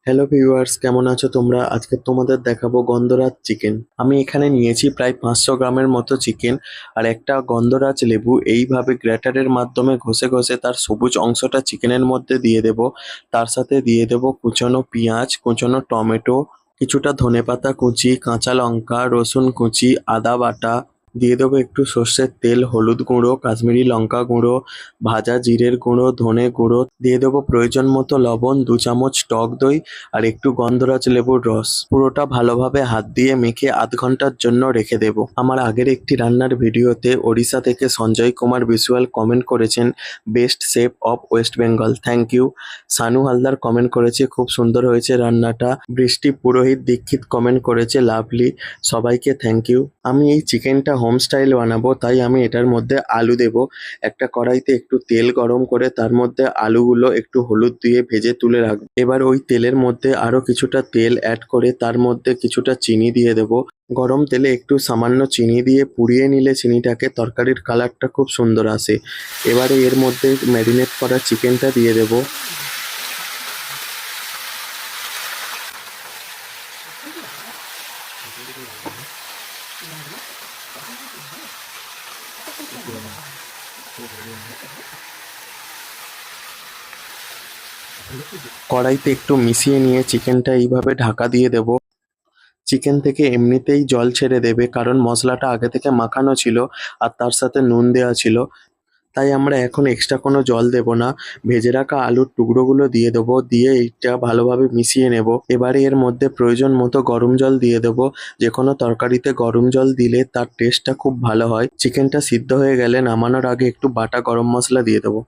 Hello viewers, কেমন আছো তোমরা? আজকে তোমাদের দেখাবো গন্ধরাজ চিকেন। আমি এখানে নিয়েছি প্রায় 500 গ্রামের মতো চিকেন আর একটা গন্ধরাজ লেবু। এইভাবে গ্রেটারের মাধ্যমে ঘষে ঘষে তার সবুজ অংশটা চিকেনের মধ্যে দিয়ে দেব। তার সাথে দিয়ে দেব কুচনো পেঁয়াজ, কুচনো টমেটো, কিছুটা ধনেপাতা কুচি, কাঁচা লঙ্কা, রসুন কুচি, আদা বাটা। দিয়ে দেবো একটু সর্ষের তেল, হলুদ গুঁড়ো, কাশ্মীরি লঙ্কা গুঁড়ো, ভাজা জিরের গুঁড়ো, ধনে গুঁড়ো। দিয়ে দেবো প্রয়োজন মতো লবণ, 2 চামচ টক দই আর একটু গন্ধরাজ লেবুর রস। পুরোটা ভালোভাবে হাত দিয়ে মেখে আধ ঘন্টার জন্য রেখে দেব। আমার আগের একটি রান্নার ভিডিওতে ওড়িশা থেকে সঞ্জয় কুমার বিশুয়াল কমেন্ট করেছেন, best chef of West Bengal. Thank you. Sanu Haldar comment করেছে, খুব সুন্দর হয়েছে রান্নাটা। বৃষ্টি পুরোহিত দীক্ষিত কমেন্ট করেছে, লাভলি। সবাইকে থ্যাংক ইউ। আমি এই চিকেনটা হোম স্টাইল বানাবো, তাই আমি এটার মধ্যে আলু দেব। একটা কড়াইতে একটু তেল গরম করে তার মধ্যে আলুগুলো একটু হলুদ দিয়ে ভেজে তুলে রাখবো। এবার ওই তেলের মধ্যে আরো কিছুটা তেল অ্যাড করে তার মধ্যে কিছুটা চিনি দিয়ে দেব। গরম তেলে একটু সামান্য চিনি দিয়ে পুড়িয়ে নিলে চিনিটাকে তরকারির কালারটা খুব সুন্দর আসে। এবারে এর মধ্যে ম্যারিনেট করা চিকেনটা দিয়ে দেব। কড়াইতে একটু মিশিয়ে নিয়ে চিকেনটা এইভাবে ঢাকা দিয়ে দেব। চিকেন থেকে এমনিতেই জল ছেড়ে দেবে, কারণ মশলাটা আগে থেকে মাখানো ছিল আর তার সাথে নুন দেওয়া ছিল। তাই আমরা এখন এক্সট্রা কোনো জল দেব না। ভেজে রাখা আলুর টুকরোগুলো দিয়ে দেবো, দিয়ে এইটা ভালোভাবে মিশিয়ে নেব। এবারে এর মধ্যে প্রয়োজন মতো গরম জল দিয়ে দেবো। যে কোনো তরকারিতে গরম জল দিলে তার টেস্টটা খুব ভালো হয়। চিকেনটা সিদ্ধ হয়ে গেলে নামানোর আগে একটু বাটা গরম মশলা দিয়ে দেবো।